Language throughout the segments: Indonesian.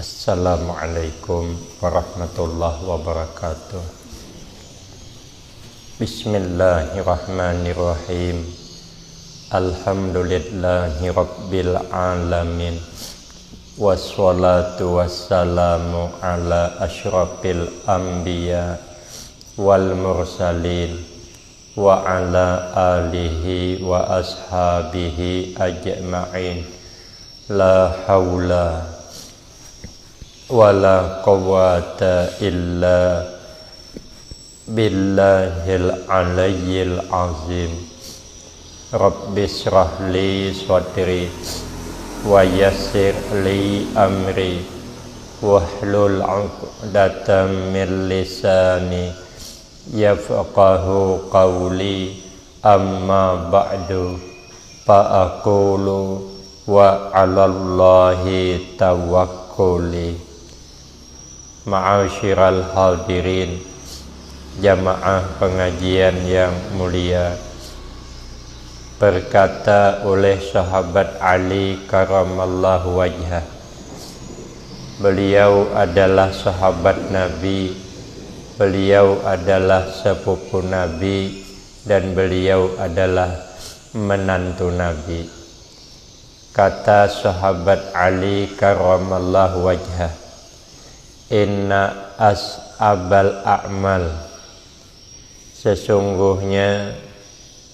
Assalamualaikum warahmatullahi wabarakatuh. Bismillahirrahmanirrahim. Alhamdulillahi rabbil alamin. Wassalatu wassalamu ala asyrafil anbiya wal mursalin wa ala alihi wa ashabihi ajma'in. La haula wala quwwata illa billahil aliyyil azim. Rabbi shrah li sadri wa yassir li amri wahlul 'uqdatam min lisani yafqahu qawli. Amma ba'du, fa aqulu wa 'alallahi tawakkuli. Ma'asyiral hadirin, jamaah pengajian yang mulia, berkata oleh sahabat Ali karamallahu wajhah, beliau adalah sahabat Nabi, beliau adalah sepupu Nabi, dan beliau adalah menantu Nabi. Kata sahabat Ali karamallahu wajhah, inna as'abal a'mal, sesungguhnya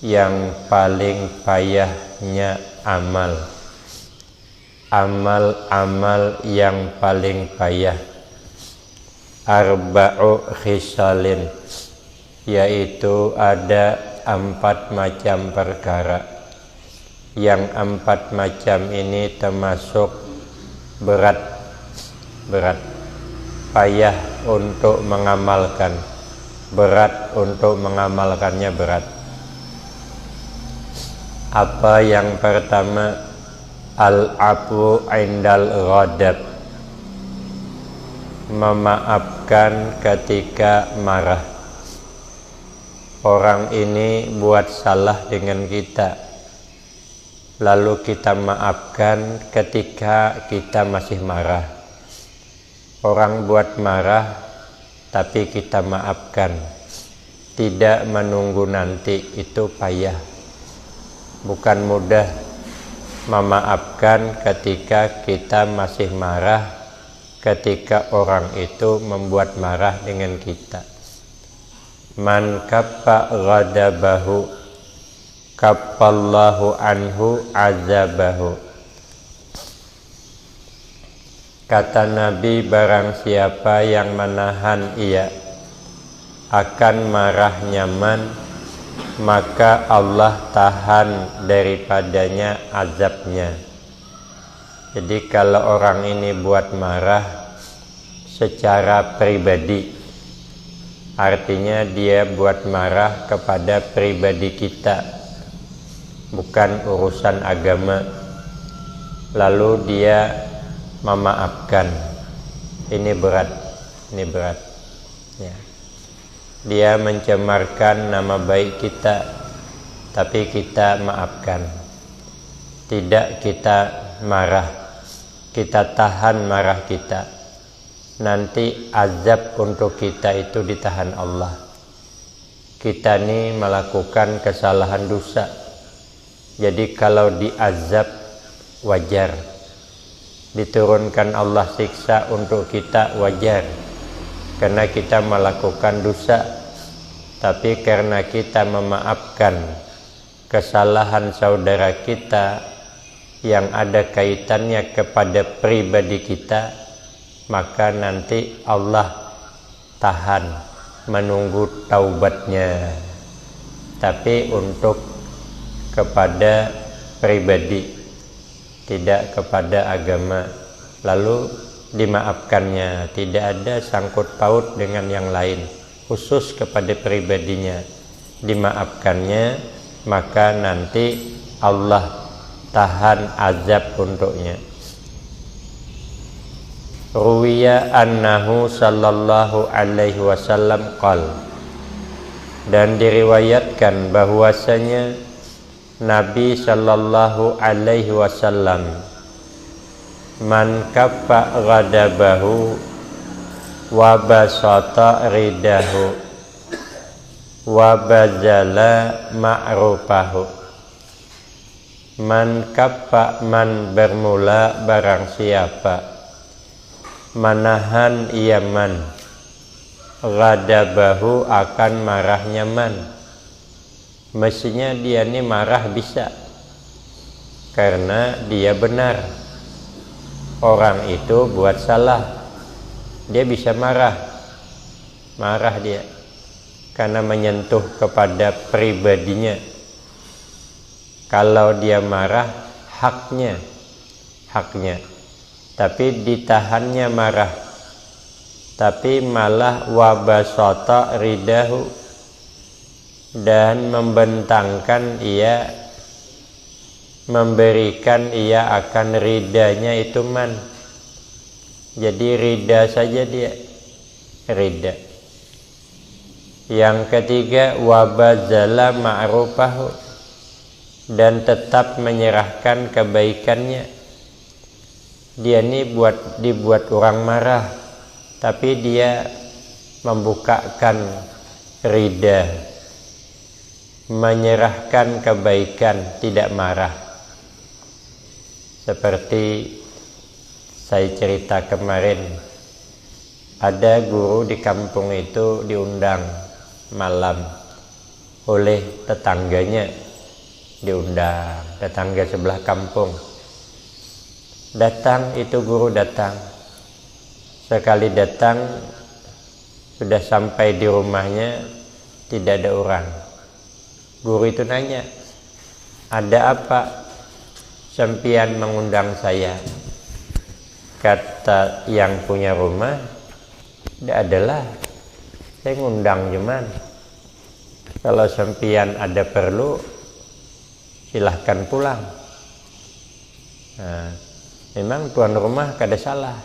yang paling payahnya amal, amal yang paling payah, arba'u khisalin, yaitu ada 4 macam perkara. Yang 4 macam ini termasuk berat, payah untuk mengamalkan, berat untuk mengamalkannya, berat. Apa yang pertama? Al-'afwu 'indal ghadab, memaafkan ketika marah. Orang ini buat salah dengan kita, lalu kita maafkan ketika kita masih marah. Orang buat marah tapi kita maafkan, tidak menunggu nanti, itu payah. Bukan mudah memaafkan ketika kita masih marah, ketika orang itu membuat marah dengan kita. Man kaffa ghadabahu kaffallahu anhu azabahu. Kata Nabi, barang siapa yang menahan ia akan marahnya man, maka Allah tahan daripadanya azabnya. Jadi kalau orang ini buat marah secara pribadi, artinya dia buat marah kepada pribadi kita, bukan urusan agama, lalu dia memaafkan, ini berat ya. Dia mencemarkan nama baik kita, tapi kita maafkan, tidak kita marah, kita tahan marah kita. Nanti azab untuk kita itu ditahan Allah. Kita ini melakukan kesalahan dosa, jadi kalau diazab wajar, diturunkan Allah siksa untuk kita wajar, karena kita melakukan dosa. Tapi karena kita memaafkan kesalahan saudara kita yang ada kaitannya kepada pribadi kita, maka nanti Allah tahan, menunggu taubatnya, tapi untuk kepada pribadi, tidak kepada agama, lalu dimaafkannya, tidak ada sangkut paut dengan yang lain, khusus kepada pribadinya, dimaafkannya, maka nanti Allah tahan azab untuknya. Ruwiya annahu sallallahu alaihi wasallam qala, dan diriwayatkan bahwasanya Nabi sallallahu alaihi wasallam Man kaffa ghadabahu wa basata ridahu wa bazala ma'rufahu. Man kaffa, man bermula barang siapa, manahan ia man, ghadabahu akan marahnya man. Mestinya dia ini marah bisa, karena dia benar. Orang itu buat salah, dia bisa marah dia, karena menyentuh kepada pribadinya. Kalau dia marah, haknya, tapi ditahannya marah, tapi malah wabasata ridahu, dan membentangkan ia, memberikan ia akan ridanya itu man. Jadi rida saja dia, rida. Yang ketiga, wabazala ma'rufahu, dan tetap menyerahkan kebaikannya. Dia ini dibuat orang marah, tapi dia membukakan rida, menyerahkan kebaikan, tidak marah. Seperti saya cerita kemarin, ada guru di kampung itu diundang malam oleh tetangganya, diundang tetangga sebelah kampung. Datang itu guru datang. Sekali datang, sudah sampai di rumahnya tidak ada orang. Guru itu nanya, ada apa sampean mengundang saya? Kata yang punya rumah, tidak adalah, saya ngundang cuman, kalau sampean ada perlu silahkan pulang. Nah, memang tuan rumah kada salah,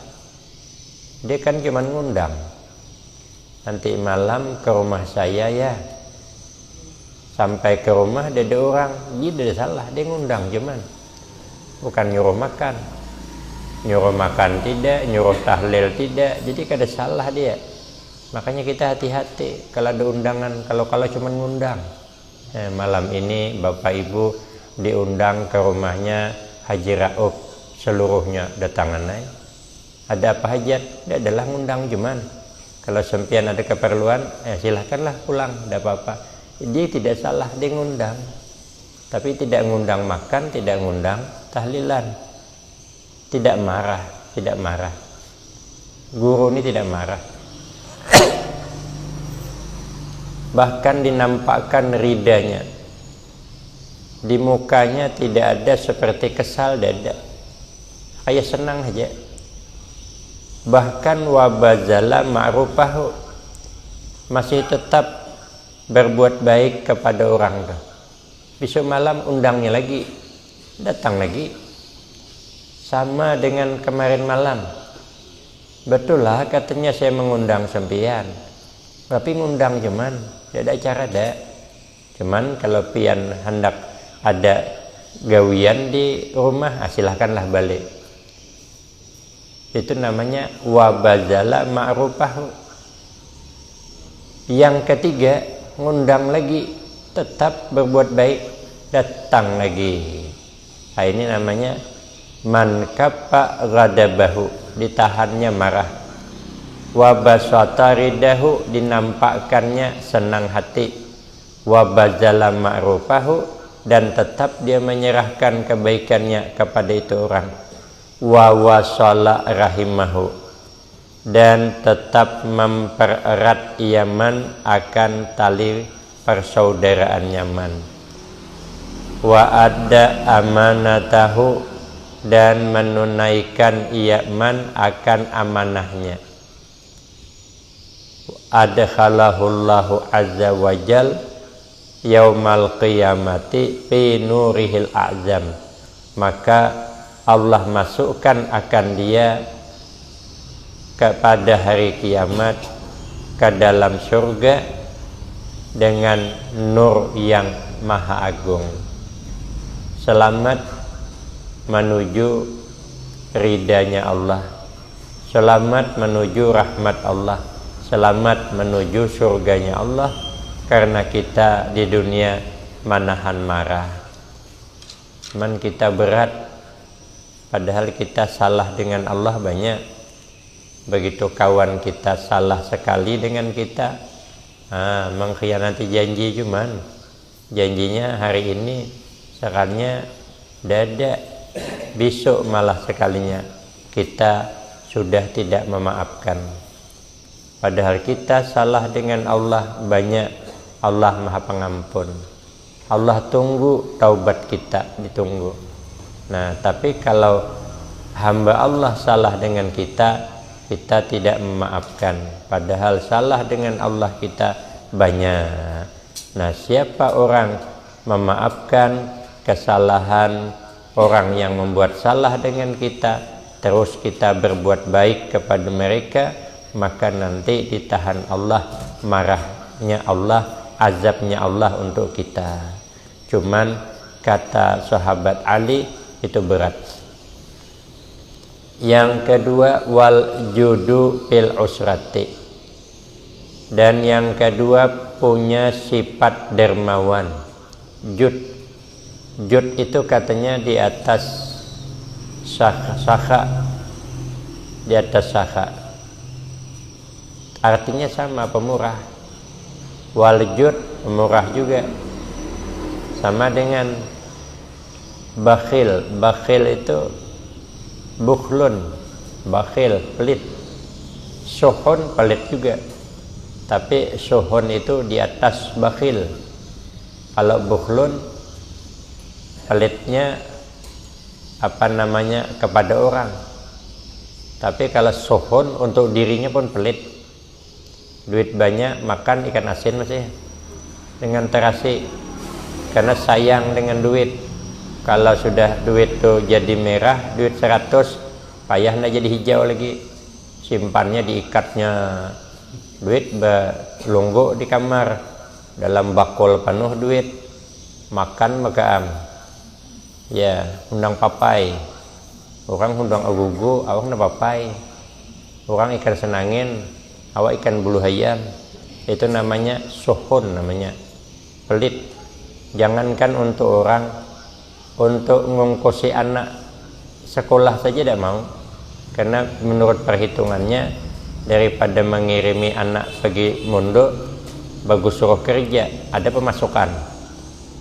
dia kan cuma ngundang. Nanti malam ke rumah saya ya. Sampai ke rumah dia ada orang, dia tidak salah, dia ngundang cuman, bukan nyuruh makan. Nyuruh makan tidak, nyuruh tahlil tidak, jadi kada salah dia. Makanya kita hati-hati kalau ada undangan, kalau cuma ngundang. Malam ini Bapak Ibu diundang ke rumahnya Haji Rauf, seluruhnya datangan naik. Ada apa hajat? Dia adalah ngundang cuman. Kalau sempian ada keperluan, silahkanlah pulang, tidak apa-apa. Dia tidak salah, dia ngundang. Tapi tidak ngundang makan, tidak ngundang tahlilan. Tidak marah. Guru ini tidak marah. Bahkan dinampakkan ridanya. Di mukanya tidak ada seperti kesal, dada. Kayak senang aja. Bahkan wabazala ma'rufahu, masih tetap berbuat baik kepada orang tuh. Besok malam undangnya lagi, datang lagi. Sama dengan kemarin malam. Betul lah katanya saya mengundang sempian, tapi ngundang cuman tidak ada acara dah. Cuman kalau pian hendak ada gawian di rumah, silahkanlah balik. Itu namanya wabazala ma'rufahu. Yang ketiga, ngundang lagi, tetap berbuat baik, datang lagi. Nah, ini namanya man kaffa ghadabahu, ditahannya marah. Wa basata ridahu, dinampakkannya senang hati. Wa bazala ma'rufahu, dan tetap dia menyerahkan kebaikannya kepada itu orang. Wa wasala rahimahu, dan tetap mempererat iaman akan tali persaudaraan man. Wa adda amanatahu, dan menunaikan iaman akan amanahnya. Adkhalahullahu azza wajal yaumal qiyamati fi nurihil a'zam, maka Allah masukkan akan dia kepada hari kiamat ke dalam surga dengan nur yang maha agung. Selamat menuju ridanya Allah, selamat menuju rahmat Allah, selamat menuju surganya Allah, karena kita di dunia manahan marah. Cuman kita berat, padahal kita salah dengan Allah banyak. Begitu kawan kita salah sekali dengan kita, mengkhianati janji, cuman janjinya hari ini, sekarangnya dada, besok malah sekalinya kita sudah tidak memaafkan. Padahal kita salah dengan Allah banyak, Allah Maha Pengampun. Allah tunggu taubat kita, ditunggu. Nah, tapi kalau hamba Allah salah dengan kita, kita tidak memaafkan. Padahal salah dengan Allah kita banyak. Nah, siapa orang memaafkan kesalahan orang yang membuat salah dengan kita, terus kita berbuat baik kepada mereka, maka nanti ditahan Allah, marahnya Allah, azabnya Allah untuk kita. Cuman kata sahabat Ali itu berat. Yang kedua, wal judu fil usrati. Dan yang kedua, punya sifat dermawan. Jud itu katanya di atas sakha, di atas sakha. Artinya sama, pemurah. Wal jud, pemurah juga. Sama dengan bakhil. Bakhil itu bukhlun, bakhil, pelit. Suhun, pelit juga. Tapi suhun itu di atas bakhil. Kalau bukhlun, pelitnya kepada orang. Tapi kalau suhun, untuk dirinya pun pelit. Duit banyak, makan ikan asin masih dengan terasi, karena sayang dengan duit. Kalau sudah duit tuh jadi merah, duit 100, payah ndak jadi hijau lagi. Simpannya diikatnya, duit belunggu di kamar, dalam bakul penuh duit. Makan makaam, ya undang papai. Orang undang agugu, awak na papai. Orang ikan senangin, awak ikan bulu hayam. Itu namanya suhun, namanya pelit. Jangankan untuk orang, untuk ngongkosi anak sekolah saja tidak mau. Karena menurut perhitungannya, daripada mengirimi anak pergi mondok, bagus suruh kerja, ada pemasukan.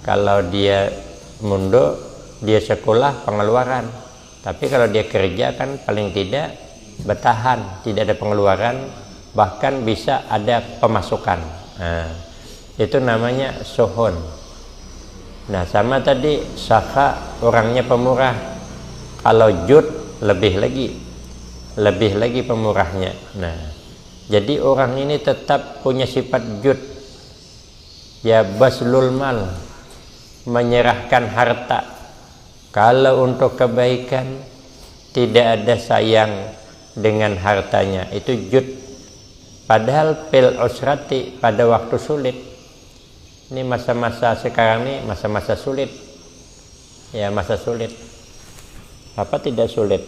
Kalau dia mondok, dia sekolah, pengeluaran. Tapi kalau dia kerja kan paling tidak bertahan, tidak ada pengeluaran, bahkan bisa ada pemasukan. Nah, itu namanya suhun. Nah, sama tadi sakha, orangnya pemurah. Kalau jud, lebih lagi pemurahnya. Nah, jadi orang ini tetap punya sifat jud, ya baslul mal, menyerahkan harta. Kalau untuk kebaikan, tidak ada sayang dengan hartanya, itu jud. Padahal fil usrati, pada waktu sulit. Ini masa-masa sekarang ini masa-masa sulit. Ya, masa sulit. Apa tidak sulit?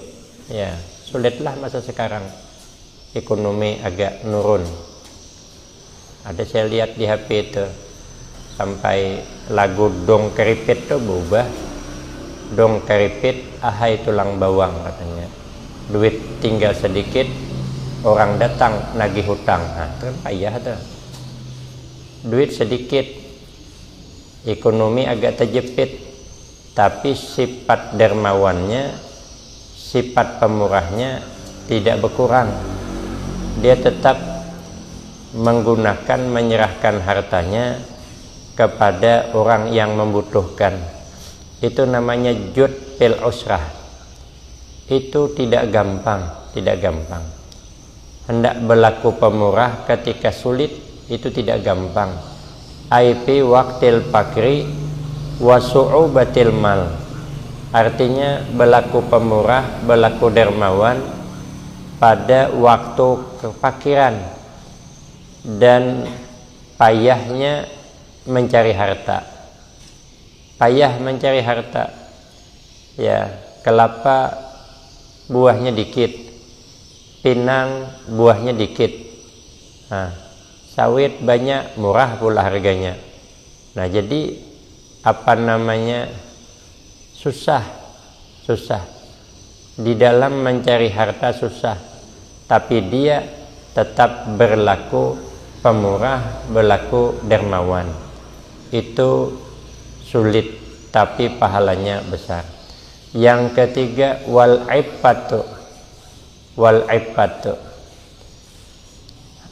Ya, sulitlah masa sekarang. Ekonomi agak nurun. Ada saya lihat di HP itu, sampai lagu dong keripit tuh berubah. Dong keripit, ahai tulang bawang katanya. Duit tinggal sedikit, orang datang nagih hutang. Nah, itu kan payah tuh. Duit sedikit, ekonomi agak terjepit, tapi sifat dermawannya, sifat pemurahnya tidak berkurang. Dia tetap menggunakan, menyerahkan hartanya kepada orang yang membutuhkan. Itu namanya jud fil usrah. Itu tidak gampang, tidak gampang. Hendak berlaku pemurah ketika sulit, itu tidak gampang. Aipi waktil fakri wa su'ubatil mal. Artinya berlaku pemurah, berlaku dermawan pada waktu kefakiran dan payahnya mencari harta. Payah mencari harta. Ya, kelapa buahnya dikit, pinang buahnya dikit, nah, sawit banyak, murah pula harganya. Nah jadi apa namanya, susah di dalam mencari harta susah, tapi dia tetap berlaku pemurah, berlaku dermawan. Itu sulit tapi pahalanya besar. Yang ketiga, wal iffatu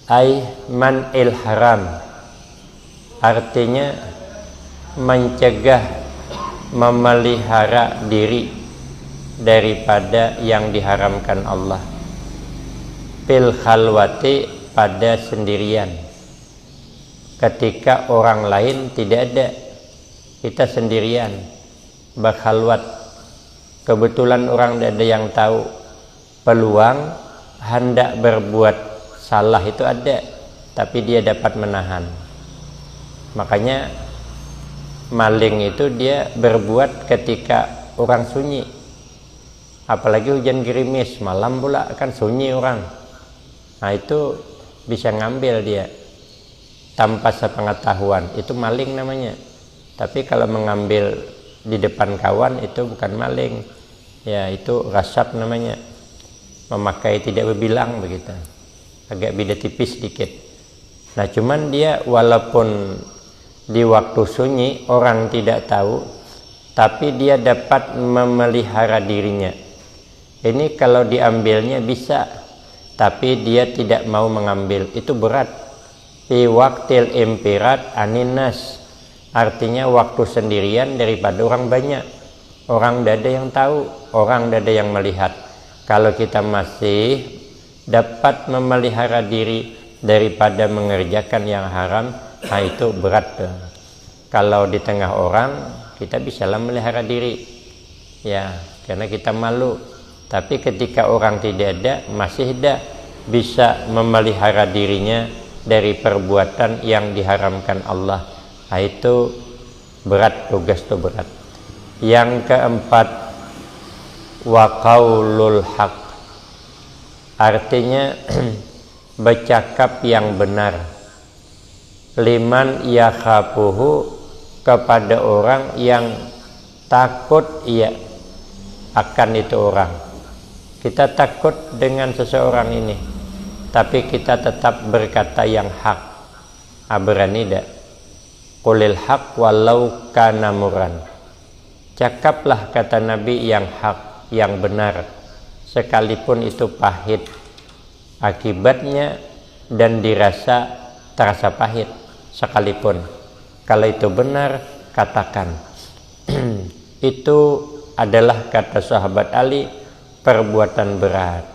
ay man il haram, artinya mencegah, memelihara diri daripada yang diharamkan Allah. Fil khalwati, pada sendirian, ketika orang lain tidak ada, kita sendirian berkhalwat, kebetulan orang tidak ada yang tahu, peluang hendak berbuat salah itu ada, tapi dia dapat menahan. Makanya maling itu dia berbuat ketika orang sunyi, apalagi hujan gerimis, malam pula kan sunyi orang. Nah itu bisa ngambil dia tanpa sepengetahuan, itu maling namanya. Tapi kalau mengambil di depan kawan itu bukan maling, ya itu rasab namanya, memakai tidak berbilang begitu, agak beda tipis dikit. Nah cuman dia walaupun di waktu sunyi orang tidak tahu, tapi dia dapat memelihara dirinya. Ini kalau diambilnya bisa, tapi dia tidak mau mengambil, itu berat. Fi waktil impirat aninas, artinya waktu sendirian daripada orang banyak. Orang tidak ada yang tahu, orang tidak ada yang melihat. Kalau kita masih dapat memelihara diri daripada mengerjakan yang haram, nah itu berat tuh. Kalau di tengah orang kita bisalah melihara diri, ya karena kita malu. Tapi ketika orang tidak ada, masih ada bisa memelihara dirinya dari perbuatan yang diharamkan Allah. Nah itu berat, tugas itu berat. Yang keempat, wa qaulul haq, artinya bercakap yang benar. Liman yakhafuhu, kepada orang yang takut ia akan itu orang. Kita takut dengan seseorang ini, tapi kita tetap berkata yang hak. Berani tidak? Qulil haq walau kana murran, cakaplah kata Nabi yang hak, yang benar, sekalipun itu pahit akibatnya dan dirasa terasa pahit sekalipun. Kalau itu benar, katakan. Itu adalah kata sahabat Ali, perbuatan berat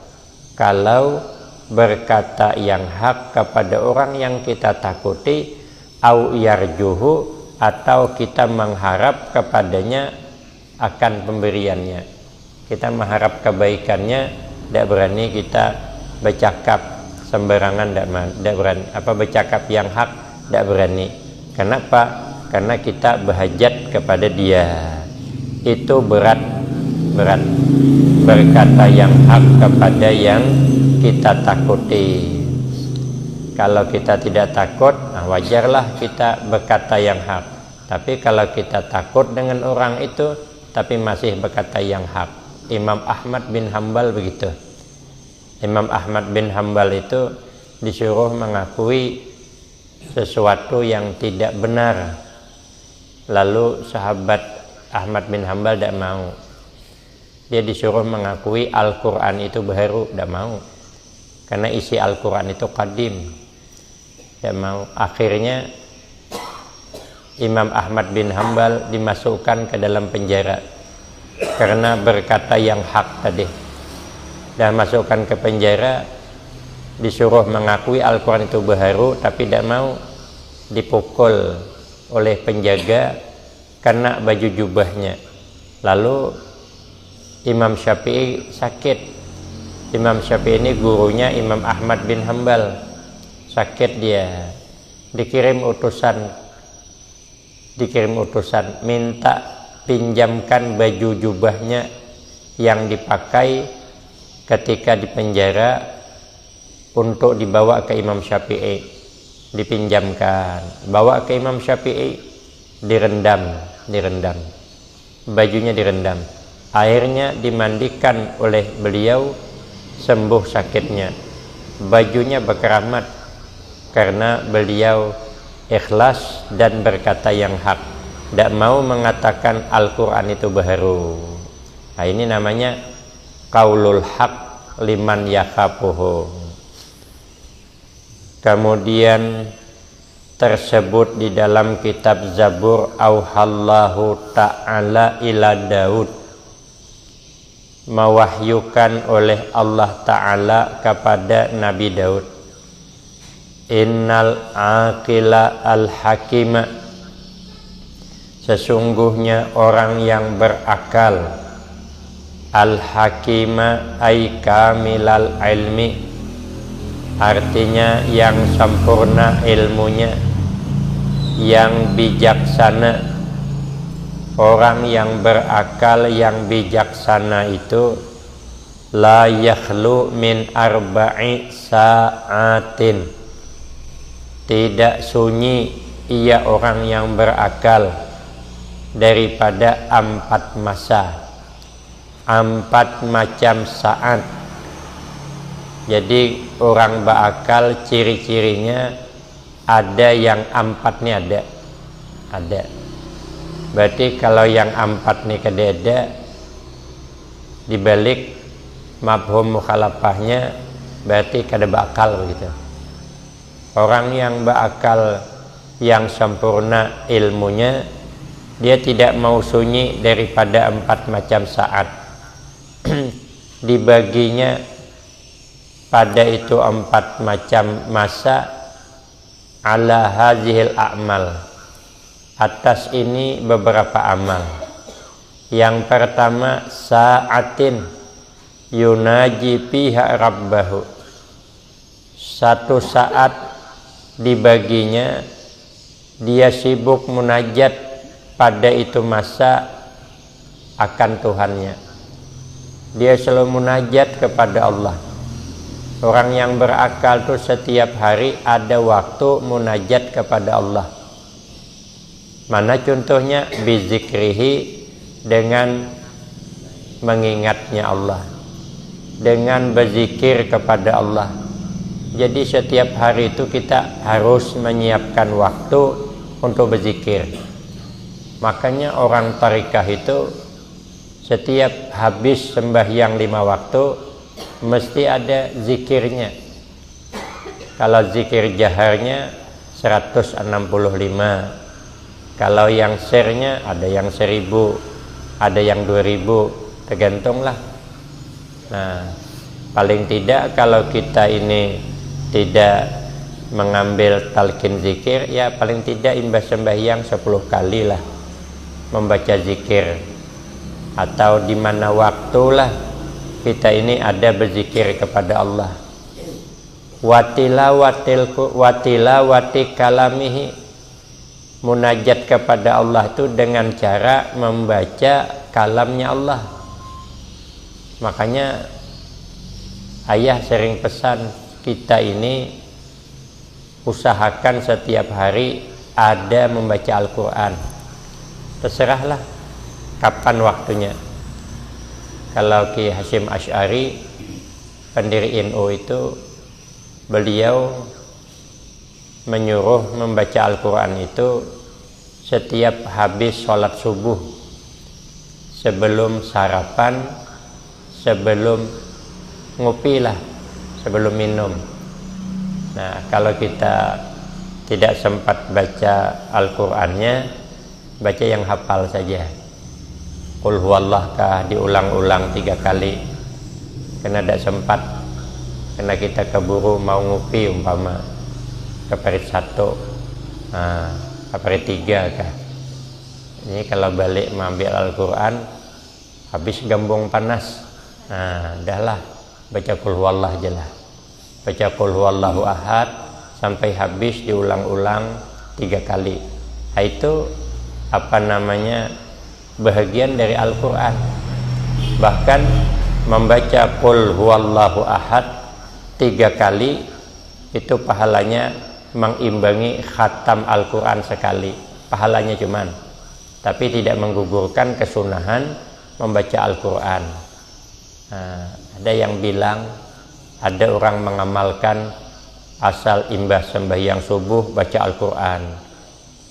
kalau berkata yang hak kepada orang yang kita takuti, au yarjuhu, atau kita mengharap kepadanya akan pemberiannya. Kita mengharap kebaikannya, tidak berani kita bercakap sembarangan, tidak berani. Bercakap yang hak, tidak berani. Kenapa? Karena kita berhajat kepada dia. Itu berat. Berkata yang hak kepada yang kita takuti. Kalau kita tidak takut, nah wajarlah kita berkata yang hak. Tapi kalau kita takut dengan orang itu, tapi masih berkata yang hak. Imam Ahmad bin Hambal begitu. Imam Ahmad bin Hambal itu disuruh mengakui sesuatu yang tidak benar. Lalu sahabat Ahmad bin Hambal tidak mau. Dia disuruh mengakui Al-Quran itu baru, tidak mau. Karena isi Al-Quran itu qadim, tidak mau. Akhirnya Imam Ahmad bin Hambal dimasukkan ke dalam penjara karena berkata yang hak tadi. Dan masukkan ke penjara, disuruh mengakui Al-Quran itu baru, tapi tidak mau. Dipukul oleh penjaga kena baju jubahnya. Lalu Imam Syafi'i sakit. Imam Syafi'i ini gurunya Imam Ahmad bin Hambal. Sakit dia. Dikirim utusan minta pinjamkan baju jubahnya yang dipakai ketika dipenjara untuk dibawa ke Imam Syafi'i, dipinjamkan, bawa ke Imam Syafi'i, direndam, bajunya direndam, airnya dimandikan oleh beliau, sembuh sakitnya, bajunya berkeramat karena beliau ikhlas dan berkata yang hak, tidak mau mengatakan Al-Quran itu baharu. Nah, ini namanya qaulul haq liman yakhafuhu. Kemudian tersebut di dalam kitab Zabur, auhallahu ta'ala ila Daud, mewahyukan oleh Allah Ta'ala kepada Nabi Daud, innal aqila al-hakima, sesungguhnya orang yang berakal, al-hakima ay kamilal ilmi, artinya yang sempurna ilmunya, yang bijaksana. Orang yang berakal, yang bijaksana itu la yakhlu min arba'i sa'atin, tidak sunyi ia orang yang berakal daripada 4 masa, 4 macam saat. Jadi orang berakal ciri-cirinya ada yang 4 nih, ada. Berarti kalau yang 4 nih kededa, dibalik mafhum mukhalafahnya berarti kada berakal begitu. Orang yang berakal, yang sempurna ilmunya, dia tidak mau sunyi daripada 4 macam saat. Dibaginya pada itu 4 macam masa, ala hazihil a'mal, atas ini beberapa amal. Yang pertama, sa'atin yunaji fiha rabbahu, 1 saat dibaginya dia sibuk munajat pada itu masa akan Tuhannya. Dia selalu munajat kepada Allah. Orang yang berakal itu setiap hari ada waktu munajat kepada Allah. Mana contohnya? Bizikrihi, dengan mengingatnya Allah, dengan berzikir kepada Allah. Jadi setiap hari itu kita harus menyiapkan waktu untuk berzikir. Makanya orang tarikah itu setiap habis sembahyang 5 waktu mesti ada zikirnya. Kalau zikir jaharnya 165, kalau yang share-nya ada yang 1000, ada yang 2000, tergantunglah. Nah, paling tidak kalau kita ini tidak mengambil talqin zikir, ya paling tidak imbas sembahyang 10 kali lah membaca zikir, atau di mana waktulah kita ini ada berzikir kepada Allah. Watilawati kalamihi, munajat kepada Allah itu dengan cara membaca kalamnya Allah. Makanya ayah sering pesan kita ini usahakan setiap hari ada membaca Al-Quran. Terserahlah kapan waktunya. Kalau Ki Hasyim Asy'ari, pendiri NU itu, beliau menyuruh membaca Al-Quran itu setiap habis sholat subuh, sebelum sarapan, sebelum ngopi lah, sebelum minum. Nah, kalau kita tidak sempat baca Al-Qurannya, baca yang hafal saja. Qul huwallah kah diulang-ulang 3 kali, karena tidak sempat, karena kita keburu mau ngopi umpama keperit 1, keperit 3 kah. Ini kalau balik mengambil Al-Quran habis gambung panas, dahlah baca qul huwallah aja lah, baca qul huwallahu ahad sampai habis diulang-ulang 3 kali. Itu apa namanya, bahagian dari Al-Quran. Bahkan membaca qul huwallahu ahad 3 kali itu pahalanya mengimbangi khatam Al-Quran sekali, pahalanya cuman, tapi tidak menggugurkan kesunahan membaca Al-Quran. Nah, ada yang bilang, ada orang mengamalkan asal imbah sembahyang subuh baca Al-Quran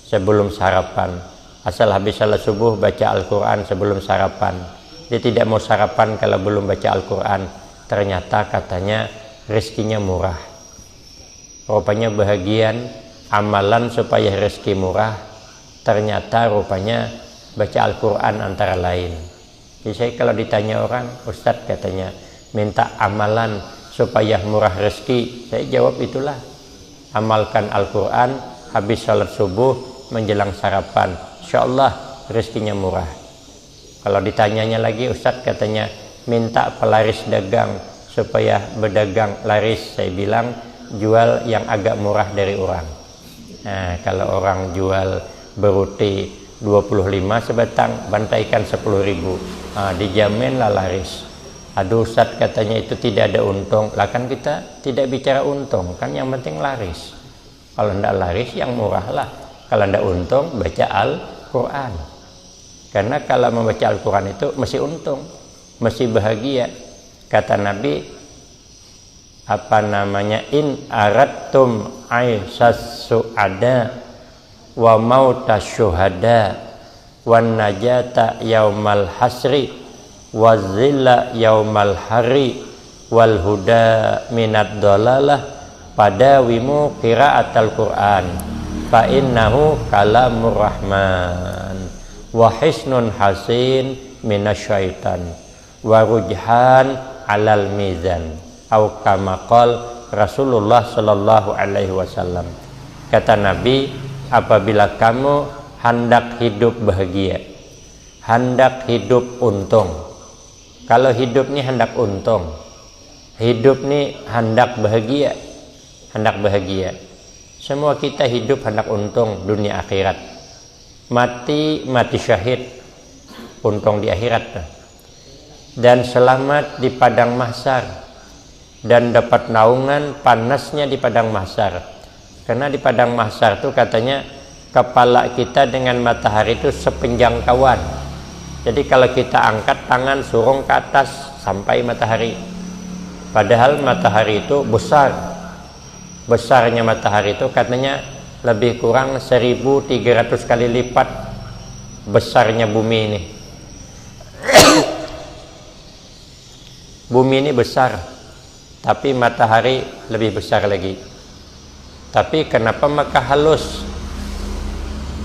sebelum sarapan, asal habis salat subuh baca Al-Quran sebelum sarapan. Dia tidak mau sarapan kalau belum baca Al-Quran. Ternyata katanya rezekinya murah. Rupanya bahagian amalan supaya rezeki murah, ternyata rupanya baca Al-Quran antara lain. Jadi saya kalau ditanya orang, Ustadz katanya minta amalan supaya murah rezeki, saya jawab itulah, amalkan Al-Quran habis salat subuh menjelang sarapan, insya Allah rezekinya murah. Kalau ditanyanya lagi, Ustadz katanya minta pelaris dagang supaya berdagang laris, saya bilang jual yang agak murah dari orang. Nah, kalau orang jual beruti 25 sebatang, bantaikan 10.000, nah, dijaminlah laris. Aduh Ustadz katanya itu tidak ada untung. Lah kan kita tidak bicara untung, kan yang penting laris. Kalau tidak laris yang murah lah. Kalau tidak untung baca Al-Quran. Karena kalau membaca Al-Quran itu mesti untung, mesti bahagia. Kata Nabi, apa namanya, in aradtum aisas su'ada wa mautas syuhada wan najata yaumal hasri wa zilla yaumal hari wal huda minad dolalah padawimu qiraatal Qur'an fa innahu kalamur rahman wa hisnun hasin minasyaitan wa rujhan alal mizan au kama qala Rasulullah sallallahu alaihi wasallam. Kata Nabi, apabila kamu hendak hidup bahagia, hendak hidup untung. Kalau hidup ini hendak untung, hidup ini hendak bahagia, hendak bahagia. Semua kita hidup hendak untung dunia akhirat. Mati syahid, untung di akhirat. Dan selamat di padang mahsyar, dan dapat naungan panasnya di padang mahsyar. Karena di padang mahsyar itu katanya kepala kita dengan matahari itu sepenjangkauan. Jadi kalau kita angkat tangan surung ke atas sampai matahari. Padahal matahari itu besar. Besarnya matahari itu katanya lebih kurang 1.300 kali lipat besarnya bumi ini. Bumi ini besar, tapi matahari lebih besar lagi. Tapi kenapa maka halus?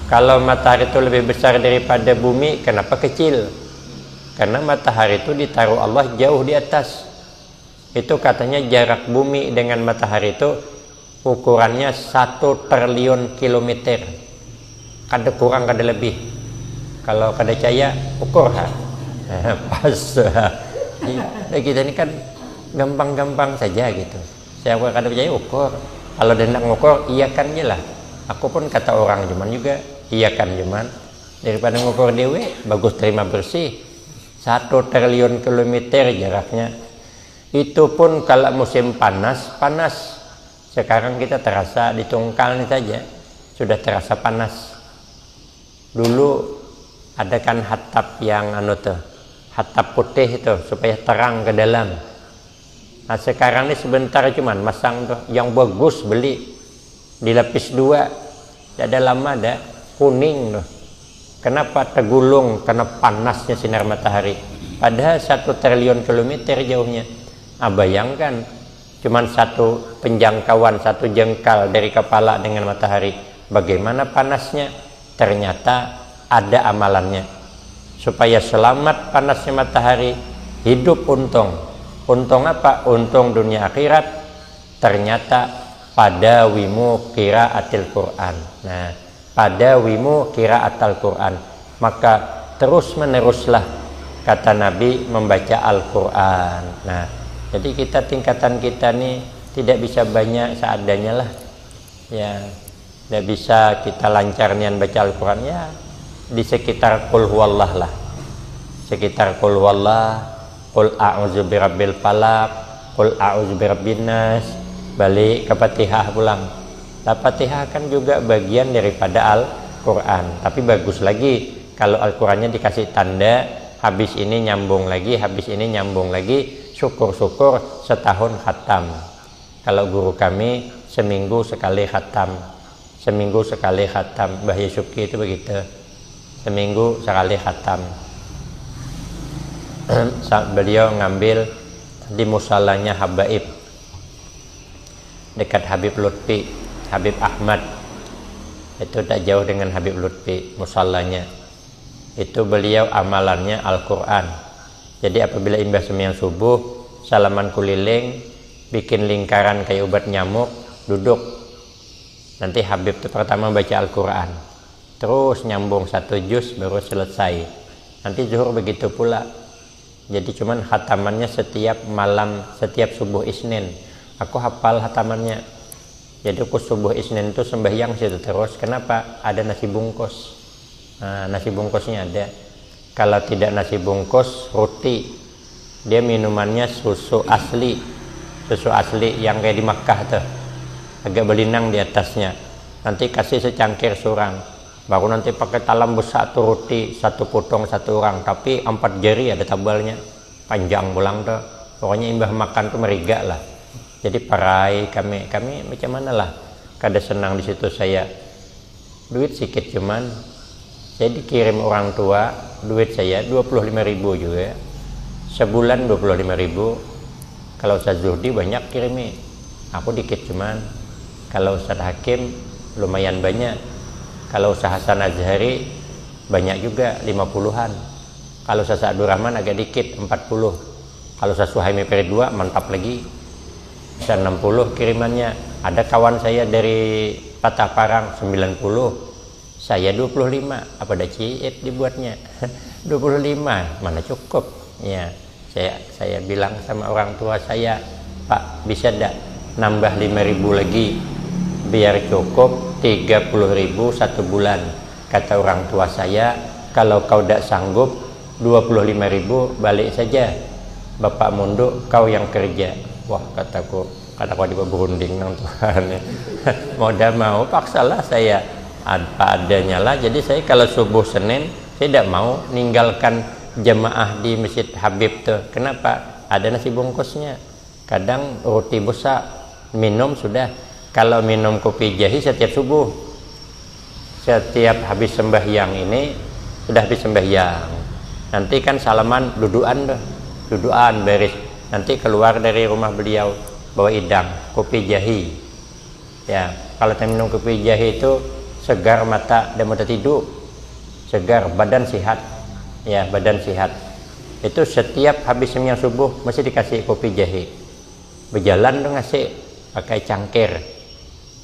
Kalau matahari itu lebih besar daripada bumi, kenapa kecil? Karena matahari itu ditaruh Allah jauh di atas. Itu katanya jarak bumi dengan matahari itu ukurannya 1 triliun kilometer. Kada kurang kada lebih. Kalau kada caya ukur ha. Pas. Kita ini kan gampang-gampang saja gitu. Saya kada percaya ukur. Kalau hendak ngukur, iya kan je lah. Aku pun kata orang cuman juga iya kan cuman. Daripada ngukur dewe, bagus terima bersih. 1 triliun kilometer jaraknya. Itu pun kalau musim panas. Sekarang kita terasa di Tungkal ini saja sudah terasa panas. Dulu ada kan hatap yang hatap putih itu supaya terang ke dalam. Nah sekarang ini sebentar cuman masang tuh yang bagus, beli dilapis 2, tidak ada lama ada kuning tuh. Kenapa? Tergulung karena panasnya sinar matahari. Padahal 1 triliun kilometer jauhnya. Nah, bayangkan cuman 1 penjangkauan, 1 jengkal dari kepala dengan matahari. Bagaimana panasnya? Ternyata ada amalannya. Supaya selamat panasnya matahari, hidup untung. Untung apa? Untung dunia akhirat. Ternyata pada wimu qiraatil Quran. Nah, pada wimu qiraatil Quran. Maka terus meneruslah kata Nabi membaca Al-Quran. Nah, jadi tingkatan kita nih tidak bisa banyak seadanya lah. Ya, tidak bisa kita lancar nian baca Al-Quran ya di sekitar qul huwallah lah. Sekitar qul huwallah qul a'udzu birabbil falaq, qul a'udzu birabbin nas, balik ke Fatihah pulang. Nah, Fatihah kan juga bagian daripada Al-Quran, tapi bagus lagi kalau Al-Qurannya dikasih tanda, habis ini nyambung lagi, habis ini nyambung lagi, syukur-syukur setahun khatam. Kalau guru kami seminggu sekali khatam, seminggu sekali khatam. Mbah Yusuki itu begitu, seminggu sekali khatam. Beliau ngambil di musallanya Habaib dekat Habib Lutfi, Habib Ahmad, itu tak jauh dengan Habib Lutfi musallanya. Itu beliau amalannya Al-Quran. Jadi apabila imbas sembahyang subuh, salaman kuliling, bikin lingkaran kayak obat nyamuk, duduk. Nanti Habib itu pertama baca Al-Quran, terus nyambung satu juz baru selesai. Nanti zuhur begitu pula. Jadi cuman khatamannya setiap malam, setiap subuh Isnin. Aku hafal khatamannya. Jadi aku subuh Isnin itu sembahyang situ terus. Kenapa? Ada nasi bungkus. Nah, nasi bungkusnya ada. Kalau tidak nasi bungkus, roti. Dia minumannya susu asli. Susu asli yang kayak di Makkah tuh, agak belinang di atasnya. Nanti kasih secangkir surang, baru nanti pakai talam besar tuh roti, satu potong satu orang, tapi 4 jari ada tabalnya, panjang pulang tuh. Pokoknya imbah makan tuh merigak lah. Jadi parai kami macam mana lah, kada senang di situ saya. Duit sedikit cuman, saya dikirim orang tua, duit saya 25.000 juga, sebulan 25.000. Kalau Ustaz Zuhdi banyak kirimi, aku dikit cuman. Kalau Ustaz Hakim lumayan banyak. Kalau Ustaz Hasan Azhari banyak juga, 50-an. Kalau Ustaz Abdurrahman agak dikit, 40. Kalau Ustaz Suhaimi Peridua mantap lagi, bisa 60 kirimannya. Ada kawan saya dari Patah Parang 90, saya 25. Apa ada ciit dibuatnya? 25 mana cukup ya. Saya bilang sama orang tua saya, Pak, bisa tidak nambah 5.000 lagi biar cukup 30.000 satu bulan. Kata orang tua saya, kalau kau tidak sanggup 25.000 balik saja, Bapak munduk, kau yang kerja. Wah, kataku di berunding nang Tuhan. Mau dah mau paksalah saya apa adanya lah. Jadi saya kalau subuh Senin saya tidak mau ninggalkan jemaah di Masjid Habib tuh. Kenapa? Ada nasi bungkusnya. Kadang roti besar, minum sudah. Kalau minum kopi jahi setiap subuh, setiap habis sembahyang ini sudah habis sembahyang. Nanti kan salaman duduan tuh, duduan beres. Nanti keluar dari rumah beliau bawa idang kopi jahi. Ya, kalau kita minum kopi jahi itu segar mata dan mata tidur, segar badan sehat. Ya, badan sehat. Itu setiap habis sembahyang subuh mesti dikasih kopi jahe. Berjalan dong ngasih pakai cangkir.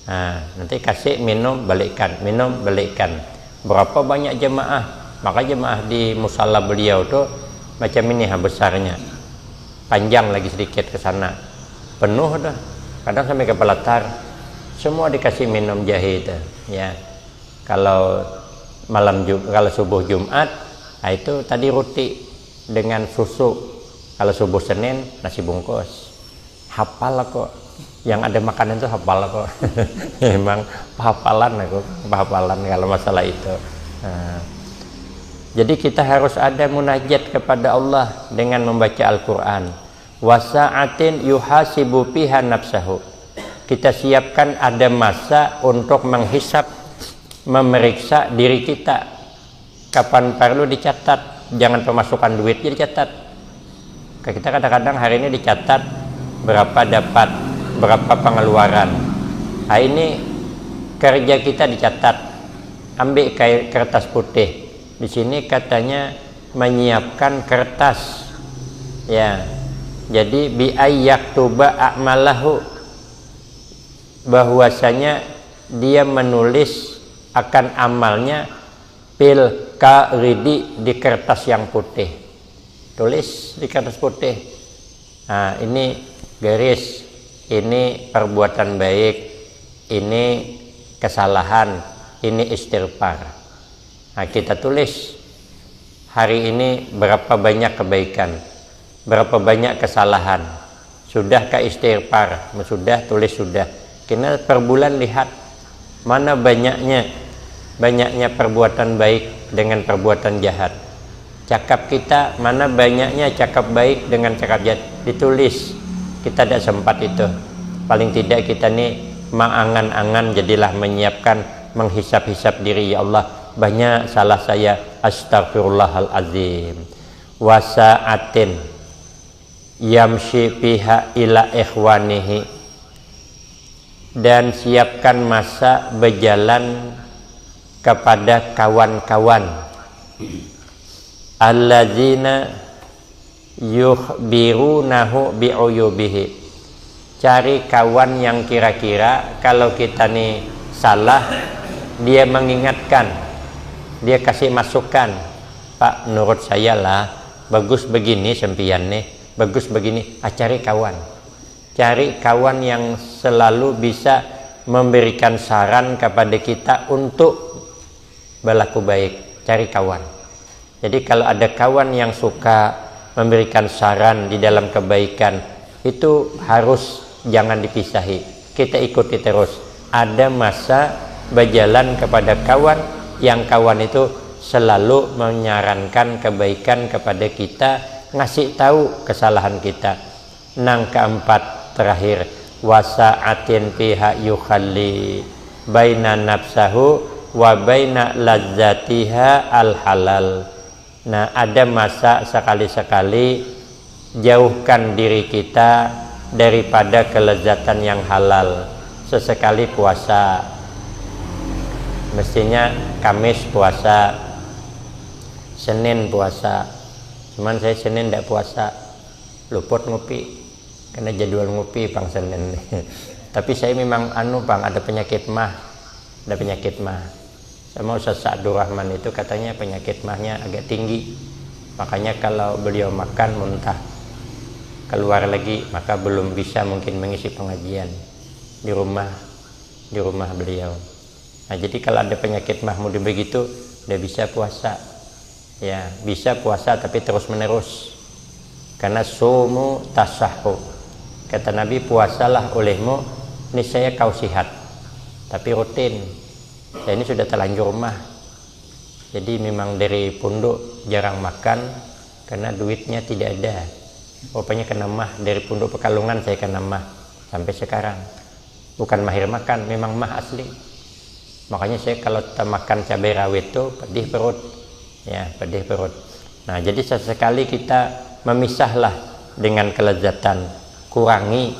Nah, nanti kasih minum balikkan, minum balikkan. Berapa banyak jemaah? Maka jemaah di musalla beliau tuh macam ini besarnya. Panjang lagi sedikit ke sana. Penuh dah. Kadang sampai ke pelatar. Semua dikasih minum jahe itu, ya. Kalau kalau subuh Jumat, nah itu tadi roti dengan susu. Kalau subuh Senin nasi bungkus. Hafal kok. Yang ada makanan itu hafal kok. Memang hafalan aku, hafalan kalau masalah itu. Nah, jadi kita harus ada munajat kepada Allah dengan membaca Al-Quran. Wasa'atin yuhasibu fiha nafsahu. Kita siapkan ada masa untuk menghisap, memeriksa diri kita. Kapan perlu dicatat, jangan pemasukan duit jadi catat. Kita kadang-kadang hari ini dicatat berapa dapat, berapa pengeluaran. Nah, ini kerja kita dicatat. Ambil kertas putih. Di sini katanya menyiapkan kertas. Ya. Jadi bi ayyaktuba a'malahu, bahwasanya dia menulis akan amalnya pil karidi di kertas yang putih. Tulis di kertas putih. Nah, ini garis, ini perbuatan baik, ini kesalahan, ini istighfar. Nah, kita tulis hari ini berapa banyak kebaikan, berapa banyak kesalahan, sudahkah istighfar, sudah, tulis sudah. Kita per bulan lihat mana banyaknya perbuatan baik dengan perbuatan jahat. Cakap kita mana banyaknya cakap baik dengan cakap jahat, ditulis. Kita tidak sempat itu. Paling tidak kita nih mengangan-angan, jadilah menyiapkan, menghisap-hisap diri. Ya Allah, banyak salah saya, astagfirullahalazim. Wasa'atin yamshi piha ila ikhwanihi, dan siapkan masa berjalan kepada kawan-kawan. Alladzina yukhbirunahu bi'uyubihi, cari kawan yang kira-kira kalau kita nih salah, dia mengingatkan, dia kasih masukan. Pak, menurut saya lah bagus begini sempian nih, bagus begini. Cari kawan yang selalu bisa memberikan saran kepada kita untuk berlaku baik. Cari kawan. Jadi kalau ada kawan yang suka memberikan saran di dalam kebaikan, itu harus jangan dipisahi, kita ikuti terus. Ada masa berjalan kepada kawan yang kawan itu selalu menyarankan kebaikan kepada kita, ngasih tahu kesalahan kita. Nang keempat terakhir, wasa'atin piha yukhalli baina nafsahu wa baina lazzatiha al halal. Nah, ada masa sekali-sekali jauhkan diri kita daripada kelezatan yang halal. Sesekali puasa, mestinya Kamis puasa, Senin puasa. Cuman saya Senin tidak puasa, luput ngopi, karena jadwal ngopi pang Senin. Tapi saya memang ada penyakit mah. Sama Ustaz Sa'dur Rahman itu katanya penyakit mahnya agak tinggi, makanya kalau beliau makan muntah keluar lagi, maka belum bisa mungkin mengisi pengajian di rumah beliau. Nah, jadi kalau ada penyakit mahmudi begitu, udah bisa puasa. Ya, bisa puasa tapi terus menerus. Karena sumu tasahhu. Kata Nabi, puasalah olehmu, niscaya kau sihat. Tapi rutin. Saya ini sudah terlanjur mah. Jadi memang dari pondok jarang makan karena duitnya tidak ada. Pokoknya kena mah, dari pondok Pekalongan saya kena mah sampai sekarang. Bukan mahir makan, memang mah asli. Makanya saya kalau makan cabai rawit itu pedih perut. Ya, pedih perut. Nah, jadi sesekali kita memisahlah dengan kelezatan. Kurangi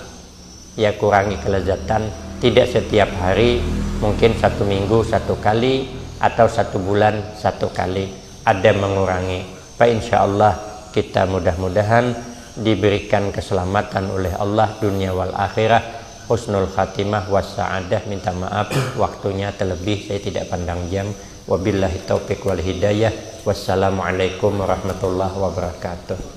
kelezatan, tidak setiap hari, mungkin 1 minggu 1 kali atau 1 bulan 1 kali, ada mengurangi. Pak, insya Allah kita mudah-mudahan diberikan keselamatan oleh Allah dunia wal akhirah, husnul khatimah wassa'adah. Minta maaf waktunya terlebih, saya tidak pandang jam. Wabillahi taufiq wal hidayah. Wassalamualaikum warahmatullahi wabarakatuh.